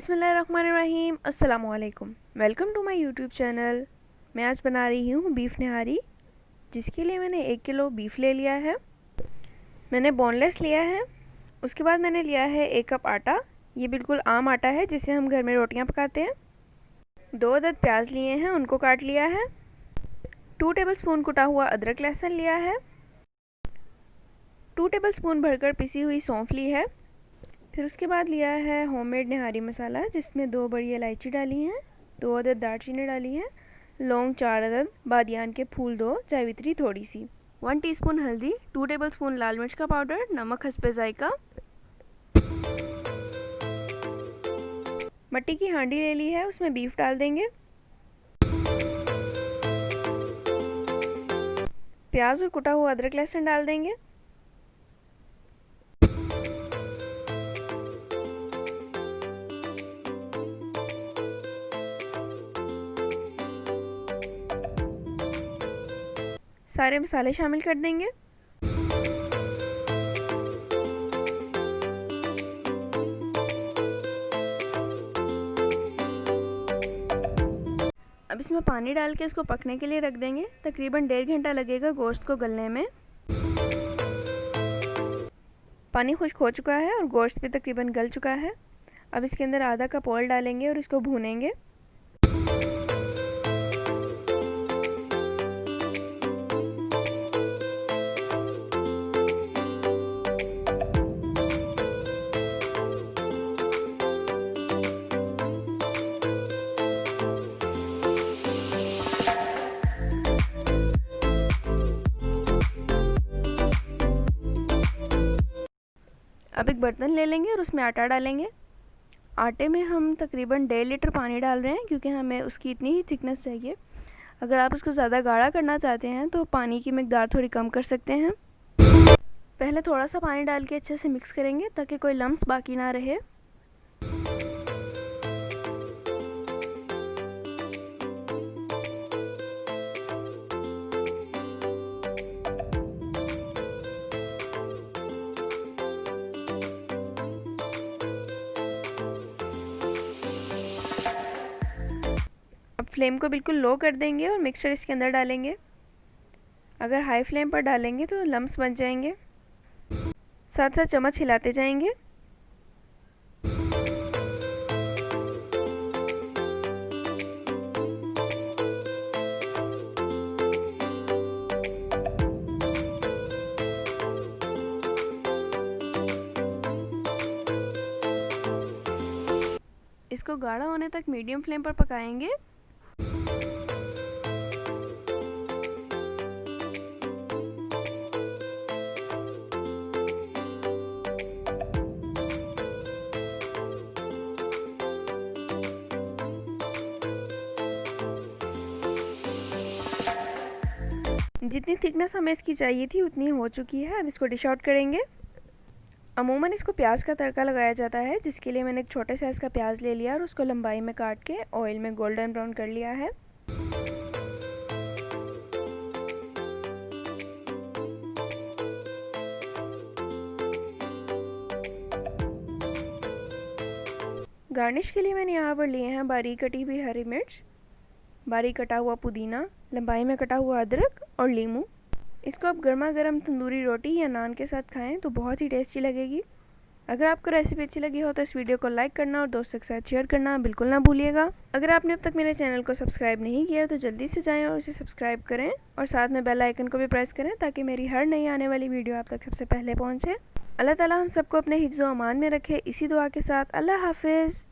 बिस्मिल्लाहिर्रहमानिर्रहीम। अस्सलामुअलैकुम। Welcome to my YouTube channel. मैं आज बना रही हूँ बीफ निहारी, जिसके लिए मैंने 1 किलो बीफ ले लिया है। मैंने बोनलेस लिया है। उसके बाद मैंने लिया है 1 कप आटा। ये बिल्कुल आम आटा है जिससे हम घर में रोटियाँ पकाते हैं। 2 अदद प्याज लिए हैं, उनको काट लिया है। 2 टेबलस्पून कुटा हुआ अदरक लहसुन लिया है। 2 टेबलस्पून भरकर पिसी हुई सौंफ ली है। फिर उसके बाद लिया है होममेड निहारी मसाला, जिसमें 2 बड़ी इलायची डाली हैं, 2 अदद दालचीनी डाली है, लौंग 4 अदद, बादियान के फूल 2, जावित्री थोड़ी सी, 1 टीस्पून हल्दी, 2 टेबलस्पून लाल मिर्च का पाउडर, नमक हस्बे जायका। मट्टी की हांडी ले ली है, उसमें बीफ डाल देंगे। प्याज और कुटा हुआ अदरक लहसुन डाल देंगे। सारे मसाले शामिल कर देंगे। अब इसमें पानी डाल के इसको पकने के लिए रख देंगे। तकरीबन 1.5 घंटा लगेगा गोश्त को गलने में। पानी खुश्क हो चुका है और गोश्त भी तकरीबन गल चुका है। अब इसके अंदर आधा कप ऑयल डालेंगे और इसको भूनेंगे। अब एक बर्तन ले लेंगे और उसमें आटा डालेंगे। आटे में हम तकरीबन 1.5 लीटर पानी डाल रहे हैं, क्योंकि हमें उसकी इतनी ही थिकनेस चाहिए। अगर आप उसको ज़्यादा गाढ़ा करना चाहते हैं तो पानी की मिकदार थोड़ी कम कर सकते हैं। पहले थोड़ा सा पानी डाल के अच्छे से मिक्स करेंगे ताकि कोई लम्स बाकी ना रहे। फ्लेम को बिल्कुल लो कर देंगे और मिक्सचर इसके अंदर डालेंगे। अगर हाई फ्लेम पर डालेंगे तो लम्स बन जाएंगे। साथ साथ चम्मच हिलाते जाएंगे। इसको गाढ़ा होने तक मीडियम फ्लेम पर पकाएंगे। जितनी थिकनेस हमें इसकी चाहिए थी उतनी हो चुकी है। अब इसको डिश आउट करेंगे। अमूमन इसको प्याज का तड़का लगाया जाता है, जिसके लिए मैंने एक छोटे साइज़ का प्याज ले लिया और उसको लंबाई में काट के ऑयल में गोल्डन ब्राउन कर लिया है। गार्निश के लिए मैंने यहाँ पर लिए हैं बारीक कटी हुई हरी मिर्च, बारीक कटा हुआ पुदीना, लंबाई में कटा हुआ अदरक और नींबू। इसको आप गर्मा गर्म तंदूरी रोटी या नान के साथ खाएं तो बहुत ही टेस्टी लगेगी। अगर आपको रेसिपी अच्छी लगी हो तो इस वीडियो को लाइक करना और दोस्तों के साथ शेयर करना बिल्कुल ना भूलिएगा। अगर आपने अब तक मेरे चैनल को सब्सक्राइब नहीं किया तो जल्दी से जाएं और उसे सब्सक्राइब करें और साथ में बेल आइकन को भी प्रेस करें, ताकि मेरी हर नई आने वाली वीडियो आप तक सबसे पहले पहुँचे। अल्लाह ताला हम सबको अपने हिफ्ज़ व अमान में रखे। इसी दुआ के साथ अल्लाह हाफिज़।